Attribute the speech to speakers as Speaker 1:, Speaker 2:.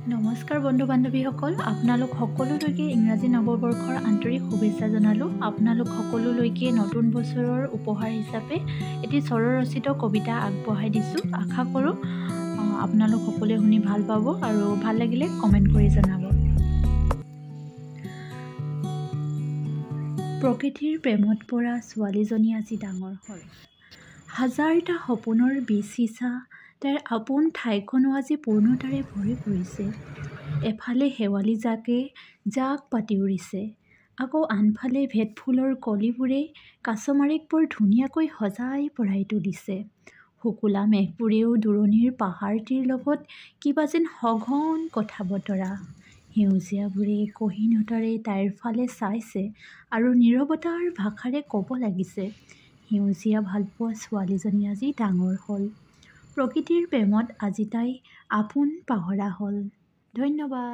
Speaker 1: নমস্কাৰ বন্ধু বান্ধৱীসকল, আপোনালোক সকলোলৈকে ইংৰাজী নৱবৰ্ষৰ আন্তৰিক শুভেচ্ছা জনালোঁ। আপোনালোক সকলোলৈকে নতুন বছৰৰ উপহাৰ হিচাপে এটি স্বৰৰচিত কবিতা আগবঢ়াই দিছোঁ। আশা কৰোঁ আপোনালোক সকলোৱে শুনি ভাল পাব আৰু ভাল লাগিলে কমেণ্ট কৰি জনাব। প্ৰকৃতিৰ প্ৰেমত পৰা ছোৱালীজনী আজি ডাঙৰ হ'ল। হাজাৰটা সপোনৰ বীজ সিঁচা তাইৰ আপোন ঠাইখনো আজি পূৰ্ণতাৰে ভৰি পৰিছে। এফালে শেৱালি জাক পাতি উৰিছে, আকৌ আনফালে ভেটফুলৰ কলিবোৰে কাছমাৰিক বৰ ধুনীয়াকৈ সজাই পৰাই তুলিছে। শুকুলা মেঘবোৰেও দূৰণিৰ পাহাৰটিৰ লগত কিবা যেন সঘন কথা বতৰা। সেউজীয়াবোৰে কহিনুতাৰে তাইৰ ফালে চাইছে আৰু নীৰৱতাৰ ভাষাৰে ক'ব লাগিছে, সেউজীয়া ভালপোৱা ছোৱালীজনী আজি ডাঙৰ হ'ল। প্ৰকৃতিৰ প্ৰেমত আজি তাই আপোন পাহৰা হ'ল। ধন্যবাদ।